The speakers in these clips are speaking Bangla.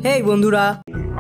হেই বন্ধুরা,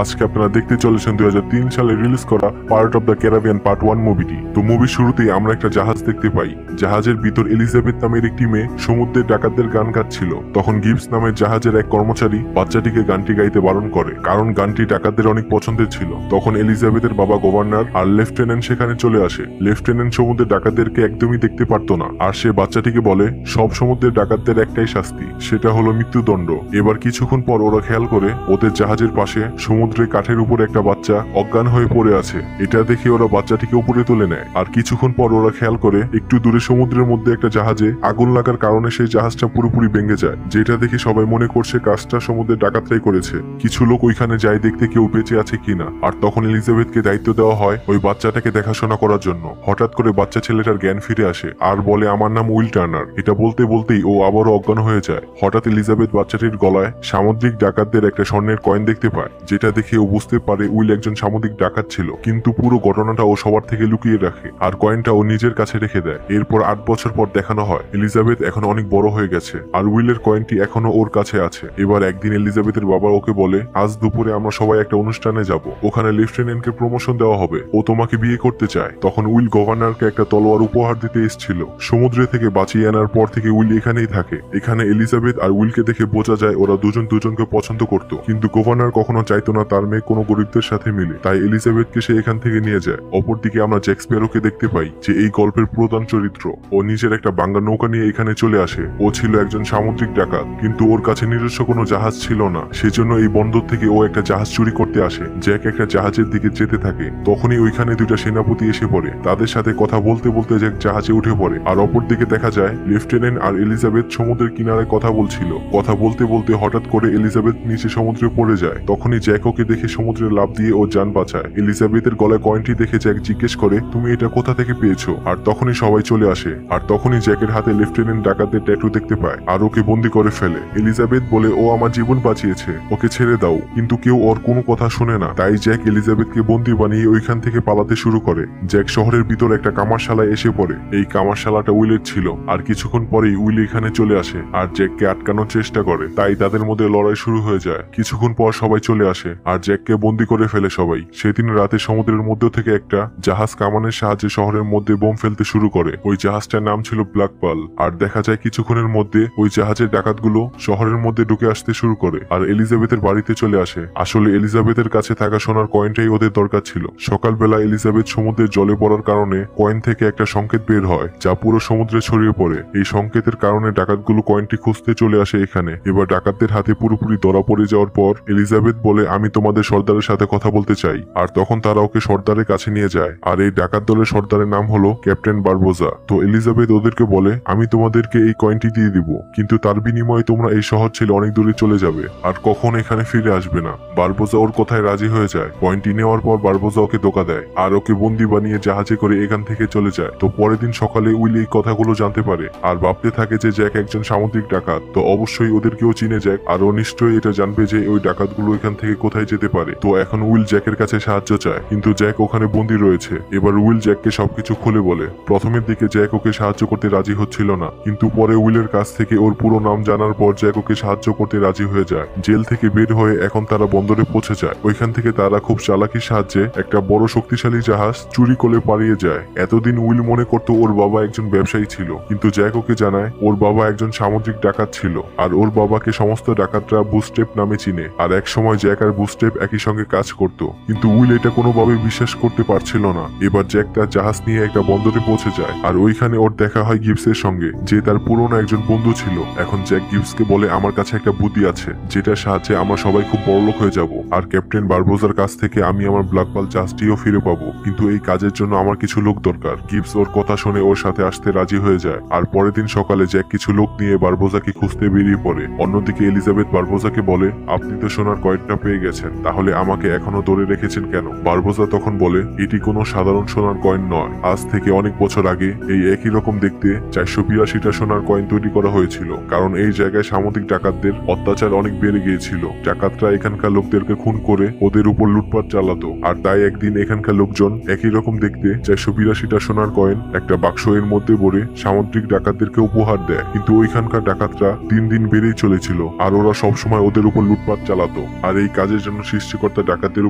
আজকে আপনারা দেখতে চলেছেন 2003 সালে রিলিজ করা part of the Caribbean part 1 মুভিটি। তো মুভির শুরুতেই আমরা একটা জাহাজ দেখতে পাই। জাহাজের ভিতর এলিজাবেথ নামের একটি মেয়ে সমুদ্রের ডাকাতদের গান গাচ্ছিল। তখন গিবস নামের জাহাজের এক কর্মচারী বাচ্চাটিকে গানটি গাইতে বারণ করে, কারণ গানটি ডাকাতদের অনেক পছন্দের ছিল। তখন এলিজাবেথের বাবা গভর্নর আর লেফটেন্যান্ট সেখানে চলে আসে। লেফটেন্যান্ট সমুদ্রের ডাকাতদেরকে একদমই দেখতে পারতো না, আর সে বাচ্চাটিকে বলে সব সমুদ্রের ডাকাতদের একটাই শাস্তি, সেটা হলো মৃত্যুদণ্ড। এবার কিছুক্ষণ পর ওরা খেয়াল করে ওদের জাহাজের পাশে সমুদ্রে কাঠের উপর একটা বাচ্চা অজ্ঞান হয়ে পড়ে আছে। এটা দেখে ওরা বাচ্চাটিকে উপরে তুলে নেয়। আর কিছুক্ষণ পর ওরা খেয়াল করে একটু দূরে সমুদ্রের মধ্যে একটা জাহাজে আগুন লাগার কারণে সেই জাহাজটা পুরোপুরি ভেঙে যায়। যেটা দেখে সবাই মনে করছে কাজটা সমুদ্রের ডাকাতরাই করেছে। কিছু লোক ওইখানে যায় দেখতে কেউ বেঁচে আছে কিনা। আর তখন এলিজাবেথকে দায়িত্ব দেওয়া হয় ওই বাচ্চাটাকে দেখাশোনা করার জন্য। হঠাৎ করে বাচ্চা ছেলেটার জ্ঞান ফিরে আসে আর বলে আমার নাম উইল টার্নার। এটা বলতে বলতেই ও আবারও অজ্ঞান হয়ে যায়। হঠাৎ এলিজাবেথ বাচ্চাটির গলায় সামুদ্রিক ডাকাতদের একটা স্বর্ণের কয়েন দেখতে পায়, যেটা দেখে ও বুঝতে পারে উইল একজন সামুদ্রিক ডাকাত ছিল। কিন্তু পুরো ঘটনাটা ও সবার থেকে লুকিয়ে রাখে আর কয়েনটা ও নিজের কাছে রেখে দেয়। এরপর 8 বছর পর দেখানো হয় এলিজাবেথ এখন অনেক বড় হয়ে গেছে আর উইলের কয়েনটি এখনো ওর কাছে আছে। এবার একদিন এলিজাবেথের বাবা ওকে বলে আজ দুপুরে আমরা সবাই একটা অনুষ্ঠানে যাব, ওখানে লেফটেন্যান্টকে প্রমোশন দেওয়া হবে, ও তোমাকে বিয়ে করতে চায়। তখন উইল গভর্নরকে একটা তলোয়ার উপহার দিতে এসেছিল। সমুদ্রে থেকে বাঁচিয়ে আনার পর থেকে উইল এখানেই থাকে। এখানে এলিজাবেথ আর উইলকে দেখে বোঝা যায় ওরা দুজন দুজনকে পছন্দ করত, কিন্তু গভর্নর কখনো চাইতো না তার মেয়ে কোনো গরিবদের সাথে মিলে, তাই এলিজাবেথকে সে এখান থেকে নিয়ে যায়। অপরদিকে আমরা জ্যাক স্প্যারোকে দেখতে পাই, যে এই গল্পের প্রধান চরিত্র। ও নিজের একটা ভাঙা নৌকা নিয়ে এখানে চলে আসে। ও ছিল একজন সামুদ্রিক ডাকাত, কিন্তু ওর কাছে নিজস্ব কোনো জাহাজ ছিল না। সেজন্য এই বন্দর থেকে ও একটা জাহাজ চুরি করতে আসে। জ্যাক একটা জাহাজের দিকে যেতে থাকে, তখনই ওইখানে দুইটা সেনাপতি এসে পড়ে। তাদের সাথে কথা বলতে বলতে জ্যাক জাহাজে উঠে পড়ে। আর অপরদিকে দেখা যায় লেফটেন্যান্ট আর এলিজাবেথ সমুদ্রের কিনারে কথা বলছিল। কথা বলতে বলতে হঠাৎ করে এলিজাবেথ নিচে সমুদ্রে পড়ে যায়। তখনই জ্যাক ওকে দেখে সমুদ্রে লাফ দিয়ে ও জান বাঁচায়। এলিজাবেথের গলায় কয়েনটি দেখে জ্যাক জিজ্ঞেস করে তুমি এটা কোথা থেকে পেয়েছো। আর তখনই সবাই চলে আসে। আর তখনই জ্যাকের হাতে লেফটেন্যান্ট ডাকাতদের ট্যাটু দেখতে পায় আর ওকে বন্দি করে ফেলে। এলিজাবেথ বলে ও আমার জীবন বাঁচিয়েছে, ওকে ছেড়ে দাও। কিন্তু কেউ ওর কোনো কথা শুনে না, তাই জ্যাক এলিজাবেথকে বন্দি বানিয়ে ওইখান থেকে পালাতে শুরু করে। জ্যাক শহরের ভিতর একটা কামারশালায় এসে পড়ে। এই কামারশালাটা উইলের ছিল। আর কিছুক্ষণ পরেই উইল এখানে চলে আসে আর জ্যাককে আটকানোর চেষ্টা করে, তাই তাদের মধ্যে লড়াই শুরু হয়ে যায়। কিছুক্ষণ পর সবাই চলে আসে আর জ্যাককে বন্দি করে ফেলে সবাই। সেদিন রাতে সমুদ্রের মধ্যে থেকে একটা জাহাজ কামানের সাহায্যে শহরের মধ্যে বোম ফেলতে শুরু করে। ওই জাহাজটার নাম ছিল ব্ল্যাক পার্ল। আর দেখা যায় কিছুক্ষণের মধ্যে ওই জাহাজের ডাকাতগুলো শহরের মধ্যে ঢুকে আসতে শুরু করে আর এলিজাবেথের বাড়িতে চলে আসে। আসলে এলিজাবেথের কাছে থাকা সোনার কয়েনটাই ওদের দরকার ছিল। সকালবেলা এলিজাবেথ সমুদ্রের জলে পড়ার কারণে কয়েন থেকে একটা সংকেত বের হয়, যা পুরো সমুদ্রে ছড়িয়ে পড়ে। এই সংকেতের কারণে ডাকাতগুলো কয়েনটি খুঁজতে চলে আসে এখানে। এবার ডাকাতদের হাতে পুরোপুরি ধরা পড়ে যাওয়ার পর এলিজাবেথ বলে আমি তোমাদের সর্দারের সাথে কথা বলতে চাই। আর তখন তারা ওকে সর্দারের কাছে নিয়ে যায়। আর এই ডাকাত দলের সর্দারের নাম হলো ক্যাপ্টেন বারবোজা। তো এলিজাবেথ ওদেরকে বলে আমি তোমাদেরকে এই কয়েনটি দিয়ে দিব, কিন্তু তার বিনিময়ে তোমরা এই শহর ছেড়ে অনেক দূরে চলে যাবে আর কখন এখানে ফিরে আসবে না। বারবোজা ওর কথায় রাজি হয়ে যায়। কয়েনটি নেওয়ার পর বারবোজা ওকে ধোঁকা দেয় আর ওকে বন্দি বানিয়ে জাহাজে করে এখান থেকে চলে যায়। তো পরের দিন সকালে উইল এই কথাগুলো জানতে পারে আর ভাবতে থাকে যে জ্যাক একজন সামুদ্রিক ডাকাত, তো অবশ্যই ওদেরকেও চিনে জ্যাক। আর ও নিশ্চয়ই এটা জানবে যে ওই ডাকাতগুলো এখান থেকে কোথায় যেতে পারে। তো এখন উইল জ্যাকের কাছে সাহায্য চায়, কিন্তু জ্যাক ওখানে বন্দি রয়েছে। এবার উইল জ্যাককে সবকিছু খুলে বলে। প্রথমের দিকে জ্যাক ওকে সাহায্য করতে রাজি হচ্ছিল না, কিন্তু পরে উইলের কাছ থেকে ওর পুরো নাম জানার পর জ্যাক ওকে সাহায্য করতে রাজি হয়ে যায়। জেল থেকে বের হয়ে এখন তারা বন্দরে পৌঁছে যায়। ওইখান থেকে তারা খুব চালাকির সাহায্যে একটা বড় শক্তিশালী জাহাজ চুরি করে পালিয়ে যায়। এতদিন উইল মনে করতো ওর বাবা একজন ব্যবসায়ী ছিল, কিন্তু জ্যাক ওকে জানায় ওর বাবা একজন সামুদ্রিক ডাকাত ছিল আর ওর বাবাকে সমস্ত ডাকাতরা বুস্টেপ নামে চিনে। আর এক সময় জ্যাক আর বুস্টেপ একই সঙ্গে কাজ করত, কিন্তু উইল এটা কোনোভাবে বিশ্বাস করতে পারছিল না। এবার জ্যাক তার জাহাজ নিয়ে একটা বন্দরে পৌঁছে যায় আর ওইখানে ওর দেখা হয় গিবসের সঙ্গে, যে তার পুরনো একজন বন্ধু ছিল। এখন জ্যাক গিবসকে বলে আমার কাছে একটা বুদ্ধি আছে, যেটার সাহায্যে আমরা সবাই খুব বড়লোক হয়ে যাব আর ক্যাপ্টেন বারবোজার কাছ থেকে আমি আমার ব্ল্যাক পার্ল জাহাজটিও ফিরে পাবো। কিন্তু এই কাজের জন্য আমার কিছু লোক দরকার। গিবস ওর কথা শুনে ওর সাথে আসতে রাজি হয়ে যায়। আর পরের দিন সকালে জ্যাক কিছু লোক নিয়ে বারবোজাকে খুঁজতে বেরিয়ে পড়ে। অন্যদিকে এলিজাবেথ বারবোজাকে বলে আপনি তো সোনার কয়েনটা পেয়ে গেছেন, তাহলে আমাকে এখনো ধরে রেখেছেন কেন? বারবোজা তখন বলে, এটি কোনো সাধারণ সোনার কয়েন নয়। আজ থেকে অনেক বছর আগে এই একই রকম দেখতে 482টা সোনার কয়েন তৈরি করা হয়েছিল, কারণ এই জায়গায় সামুদ্রিক ডাকাতদের অত্যাচার অনেক বেড়ে গিয়েছিল। ডাকাতরা এখানকার লোকদেরকে খুন করে ওদের উপর লুটপাট চালাতো, আর তাই একদিন এখানকার লোকজন একই রকম দেখতে 482টা সোনার কয়েন একটা বাক্স এর মধ্যে ভরে সামুদ্রিক ডাকাতদেরকে উপহার দেয়। কিন্তু ওইখানকার ডাকাতরা দিন দিন বেড়েই চলেছিল, আর ওরা সবসময় ওদের উপর লুটপাট চালাতো। আর এই কাজের জন্য সৃষ্টিকর্তা ডাকাতদের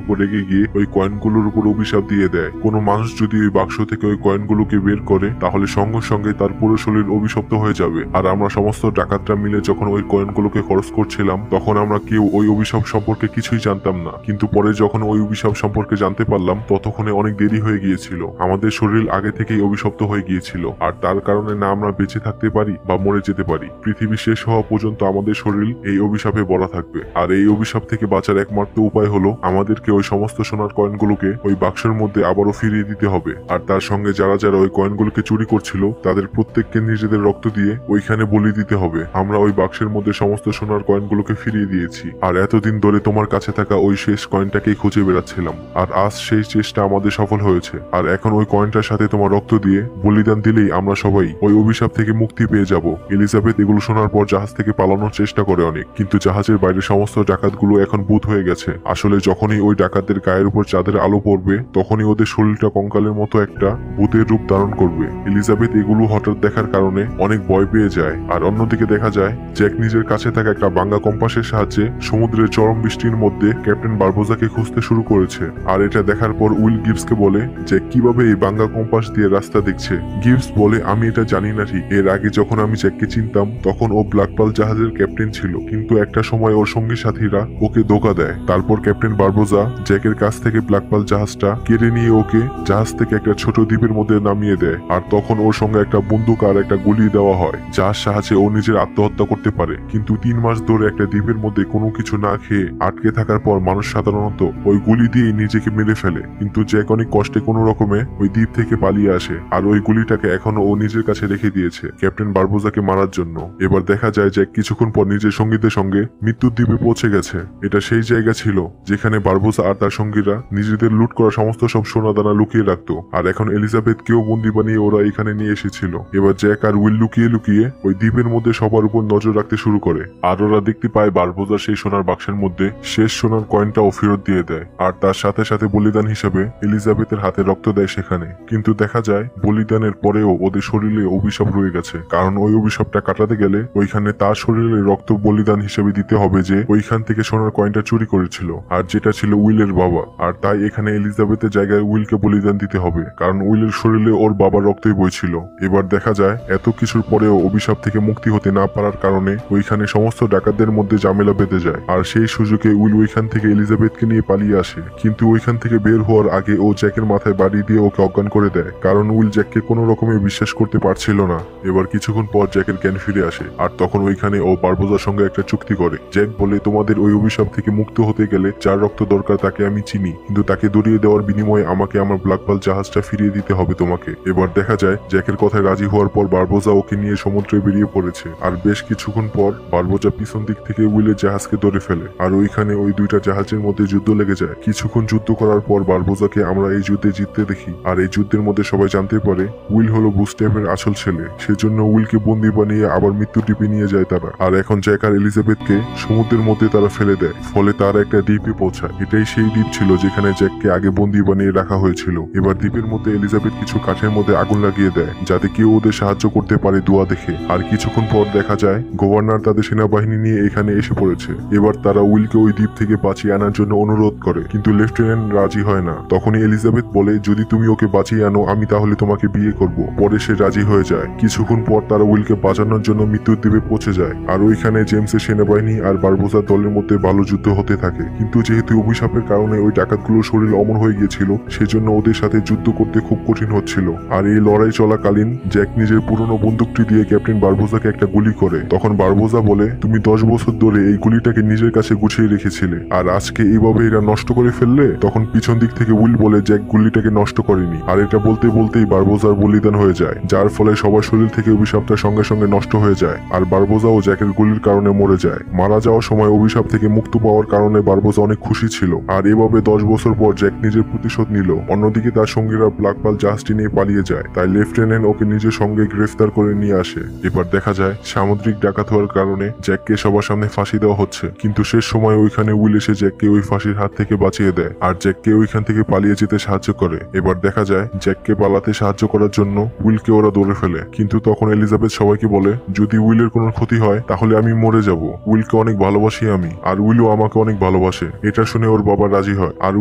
উপর রেগে গিয়ে ওই কয়েনগুলোর উপর অভিশাপ দিয়ে দেয়। কোনো মানুষ যদি ওই বাক্স থেকে ওই কয়েনগুলোকে বের করে, তাহলে সঙ্গে সঙ্গে তার পুরো শরীর অভিশপ্ত হয়ে যাবে। আর আমরা সমস্ত ডাকাতরা মিলে যখন ওই কয়েনগুলোকে খরচ করছিলাম, তখন আমরা কেউ ওই অভিশাপ সম্পর্কে কিছুই জানতাম না। কিন্তু পরে যখন ওই অভিশাপ সম্পর্কে জানতে পারলাম, ততক্ষণে অনেক দেরি হয়ে গিয়েছিল। আমাদের শরীর আগে থেকেই অভিশপ্ত হয়ে গিয়েছিল, আর তার কারণে না আমরা বেঁচে থাকতে পারি বা মরে যেতে পারি। পৃথিবী শেষ হওয়া পর্যন্ত আমাদের শরীর এই অভিশাপে ভরা থাকবে। আর এই অভিশাপ থেকে বাঁচার একমাত্র উপায় হলো আমাদেরকে ওই সমস্ত সোনার কয়েনগুলোকে ওই বাক্সের মধ্যে আবারও ফিরিয়ে দিতে হবে। আর তার সঙ্গে যারা যারা ওই কয়েনগুলোকে চুরি করছিল, তাদের প্রত্যেককে নিজেদের রক্ত দিয়ে ওইখানে বলি দিতে হবে। আমরা ওই বাক্সের মধ্যে সমস্ত সোনার কয়েনগুলোকে ফিরিয়ে দিয়েছি, আর এতদিন ধরে তোমার কাছে থাকা ওই শেষ কয়েনটাকেই খুঁজে বেড়াচ্ছিলাম। আর আজ সেই চেষ্টা আমাদের সফল হয়েছে। আর এখন ওই কয়েনটার সাথে তোমার রক্ত দিয়ে বলিদান দিলেই আমরা সবাই ওই অভিশাপ থেকে মুক্তি পেয়ে যাব। এলিজাবেথ এগুলো শোনার পর জাহাজ থেকে পালানোর চেষ্টা করে অনেক, কিন্তু জাহাজের বাইরে সমস্ত ডাকাতগুলো এখন ভূত হয়ে গেছে। আসলে যখনই ওই ডাকাতদের গায়ের উপর চাঁদের আলো পড়বে, তখনই ওদের শরীরটা কঙ্কালের মতো একটা ভূতের রূপ ধারণ করবে। এলিজাবেথ এগুলো হঠাৎ দেখার কারণে অনেক ভয় পেয়ে যায়। আর অন্যদিকে দেখা যায় জ্যাক নিজের কাছে থাকা একটা ভাঙা কম্পাসের সাহায্যে সমুদ্রের চরম বৃষ্টির মধ্যে ক্যাপ্টেন বারবোজাকে খুঁজতে শুরু করেছে। আর এটা দেখার পর উইল গিবসকে বলে যে কিভাবে এই ভাঙা কম্পাস দিয়ে রাস্তা দেখছে। গিবস বলে, আমি এটা জানি না ঠিক। এর আগে যখন আমি জ্যাককে চিনতাম, তখন ও ব্ল্যাক পার্ল জাহাজের ক্যাপ্টেন ছিল, কিন্তু একটা সময় ওর সঙ্গী সাথীরা ওকে ধোঁকা দেয়। তারপর ক্যাপ্টেন বারবোজা জ্যাকের কাছ থেকে ব্ল্যাক পার্ল জাহাজটা কেড়ে নিয়ে ওকে জাহাজ থেকে একটা ছোট দ্বীপের মধ্যে নামিয়ে দেয়। আর তখন ওর সঙ্গে একটা বন্দুক আর একটা গুলি দেওয়া হয়, যার সাহায্যে ও নিজের আত্মহত্যা করতে পারে। কিন্তু 3 মাস ধরে একটা দ্বীপের মধ্যে কোনো কিছু না খেয়ে আটকে থাকার পর মানুষ সাধারণত ওই গুলি দিয়ে নিজেকে মেরে ফেলে, কিন্তু জ্যাক অনেক কষ্টে কোনো রকমে ওই দ্বীপ থেকে পালিয়ে আসে। আর ওই গুলিটাকে এখনো ও নিজের কাছে রেখে দিয়েছে ক্যাপ্টেন বারবোজাকে মারার জন্য। এবার দেখা যায় জ্যাক কিছুক্ষণ পর নিজের সঙ্গীদের সঙ্গে মৃত্যুর দ্বীপে পৌঁছে গেছে। এটা সেই জায়গা ছিল যেখানে বারবোজা আর তার সঙ্গীরা নিজেদের লুট করা সমস্ত সব সোনাদানা লুকিয়ে রাখতো। আর এখন এলিজাবেথকেও বন্দি বানিয়ে ওরা এখানে নিয়ে এসেছিল। এবার জ্যাক আর উইল লুকিয়ে লুকিয়ে ওই দ্বীপের মধ্যে সবার উপর নজর রাখতে শুরু করে। আর ওরা দেখতে পায় বারবোজা সেই সোনার বাক্সের মধ্যে শেষ সোনার কয়েনটাও ফেরত দিয়ে দেয়, আর তার সাথে সাথে বলিদান হিসেবে এলিজাবেথের হাতে রক্ত দেয় সেখানে। কিন্তু দেখা যায় বলিদানের পরেও ওদের শরীরে অভিশাপ রয়ে গেছে, কারণ ওই অভিশাপটা কাটাতে গেলে ওইখানে তার শরীরে রক্ত বলিদান হিসেবে দিতে হবে যে ওইখান থেকে সোনার কয়েনটা চুরি করেছিল, আর যেটা ছিল উইলের বাবা। আর তাই এখানে এলিজাবেথের জায়গায় উইলকে বলিদান দিতে হবে, কারণ উইলের শরীরে ওর বাবার রক্তই বইছিল। এবার দেখা যায় এত কিছুর পরেও অভিশাপ থেকে মুক্তি হতে না পারার কারণে ওইখানে সমস্ত ডাকাতদের মধ্যে ঝামেলা বেঁধে যায়। আর সেই সুযোগে উইল ওইখান থেকে এলিজাবেথকে নিয়ে পালিয়ে আসে, কিন্তু ওইখান থেকে বের হওয়ার আগে ও জ্যাকের মাথায় বাড়ি দিয়ে ওকে অজ্ঞান করে দেয়, কারণ উইল জ্যাককে কোনো রকমে বিশ্বাস করতে পারছিল না। এবার কিছুক্ষণ পর জ্যাকের জ্ঞান ফিরে আসে, আর তখন ওইখানে ও বারবোজার সঙ্গে একটা চুক্তি করে। জ্যাক বলে, তোমাদের ওই অভিশাপ থেকে মুক্ত হতে গেলে যার রক্ত দরকার তাকে আমি চিনি, কিন্তু তাকে দড়িয়ে দেওয়ার বিনিময়ে আমাকে আমার ব্ল্যাক পার্ল জাহাজটা ফিরিয়ে দিতে হবে তোমাকে। এবার দেখা যায় জ্যাকের কথায় রাজি হওয়ার পর বারবোজা ওকে নিয়ে সমুদ্রে বেরিয়ে পড়েছে। আর বেশ কিছুক্ষণ পর বারবোজা পিছন দিক থেকে উইলের জাহাজকে ধরে ফেলে, আর ওইখানে ওই দুইটা জাহাজের মধ্যে যুদ্ধ লেগে যায়। কিছুক্ষণ যুদ্ধ করার পর বারবোজাকে আমরা এই যুদ্ধে জিততে দেখি। আর এই যুদ্ধের মধ্যে সবাই জানতে পারে উইল হলো বুস্টেপের আসল ছেলে, সেজন্য উইলকে বন্দি বানিয়ে আবার মৃত্যু দ্বীপে নিয়ে যায় তারা। আর এখন জ্যাক আর এলিজাবেথকে সমুদ্রের মধ্যে তারা ফেলে দেয়, ফলে তারা একটা দ্বীপে পৌঁছায়। এটাই সেই দ্বীপ ছিল যেখানে জ্যাককে আগে বন্দি বানিয়ে রাখা হয়েছিল। এবার দ্বীপের মধ্যে এলিজাবেথ কিছু কাঠের মধ্যে আগুন লাগিয়ে দেয়, যাতে কেউ ওদের সাহায্য করতে পারে দোয়া দেখে। আর কিছুক্ষণ পর দেখা যায় গভর্নর তাদের সেনাবাহিনী নিয়ে এখানে এসে পড়েছে। এবার তারা উইলকে ওই দ্বীপ থেকে বাঁচিয়ে আনার জন্য অনুরোধ করে, কিন্তু লেফটেন্যান্ট রাজি হয় না। তখনই এলিজাবেথ বলে, যদি তুমি ওকে বাঁচিয়ে আনো আমি তাহলে তোমাকে বিয়ে করব। পরে সে রাজি হয়ে যায়। কিছুক্ষণ পর তারা উইলকে বাঁচানোর জন্য মৃত্যুর দ্বীপে পৌঁছে যায়। আর ওইখানে জেমসের সেনাবাহিনী আর বারবোজার দলের মধ্যে ভালো যুদ্ধ হতে থাকে, কিন্তু যেহেতু অভিশাপের কারণে ওই ডাকাতগুলোর শরীর অমর হয়ে গিয়েছিল, সেজন্য ওদের সাথে যুদ্ধ করতে খুব কঠিন হচ্ছিল। আর এই লড়াই চলাকালীন জ্যাক নিজের পুরনো বন্দুকটি দিয়ে ক্যাপ্টেন বারবোজাকে একটা গুলি করে। তখন বারবোজা বলে, তুমি 10 বছর ধরে এই গুলিটাকে নিজের কাছে গুছিয়ে রেখেছিলে, আর আজকে এইভাবে এরা নষ্ট করে ফেললে। তখন পিছন দিক থেকে উইল বলে, জ্যাক গুলিটাকে নষ্ট করেনি। আর এটা বলতে বলতেই বারবোজার বলিদান হয়ে যায়, যার ফলে সবার শরীর থেকে অভিশাপটা সঙ্গে সঙ্গে নষ্ট হয়ে যায়। আর বারবোজাও জ্যাকের গুলির কারণে মরে যায়। মারা যাওয়ার সময় অভিশাপ থেকে মুক্ত পাওয়ার কারণে কারণে বারবোস অনেক খুশি ছিল। আর এভাবে 10 বছর পর জ্যাক নিজের প্রতিশোধ নিল। অন্যদিকে তার সঙ্গীরা ব্ল্যাক পার্ল জাহাজটি নিয়ে পালিয়ে যায়, তাই লেফটেন্যান্ট ওকে নিজের সঙ্গে গ্রেফতার করে নিয়ে আসে। এবার দেখা যায় সামুদ্রিক ডাকাত হওয়ার কারণে জ্যাককে সবার সামনে ফাঁসি দেওয়া হচ্ছে, কিন্তু শেষ সময় ওইখানে উইল এসে জ্যাককে ওই ফাঁসির হাত থেকে বাঁচিয়ে দেয় আর জ্যাককে ওইখান থেকে পালিয়ে যেতে সাহায্য করে। এবার দেখা যায় জ্যাককে পালাতে সাহায্য করার জন্য উইলকে ওরা ধরে ফেলে, কিন্তু তখন এলিজাবেথ সবাইকে বলে যদি উইলের কোনো ক্ষতি হয় তাহলে আমি মরে যাব। উইলকে অনেক ভালোবাসি আমি, আর উইলও আমাকে অনেক ভালোবাসে। এটা শুনে ওর বাবা রাজি হয় আর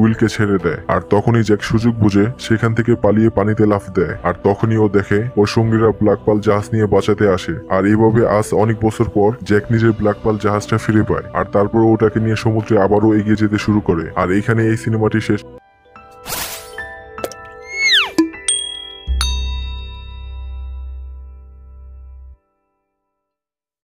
উইলকে ছেড়ে দেয়। আর তখনই জ্যাক সুযোগ বুঝে সেখান থেকে পালিয়ে পানিতে লাফ দেয়। আর তখনই ও দেখে ওর সঙ্গীরা ব্ল্যাক পার্ল জাহাজ নিয়ে বাঁচাতে আসে। আর এইভাবে আজ অনেক বছর পর জ্যাক নিজের ব্ল্যাক পার্ল জাহাজটা ফিরে পায়, আর তারপর ওটাকে নিয়ে সমুদ্রে আবারও এগিয়ে যেতে শুরু করে। আর এইখানে এই সিনেমাটি শেষ।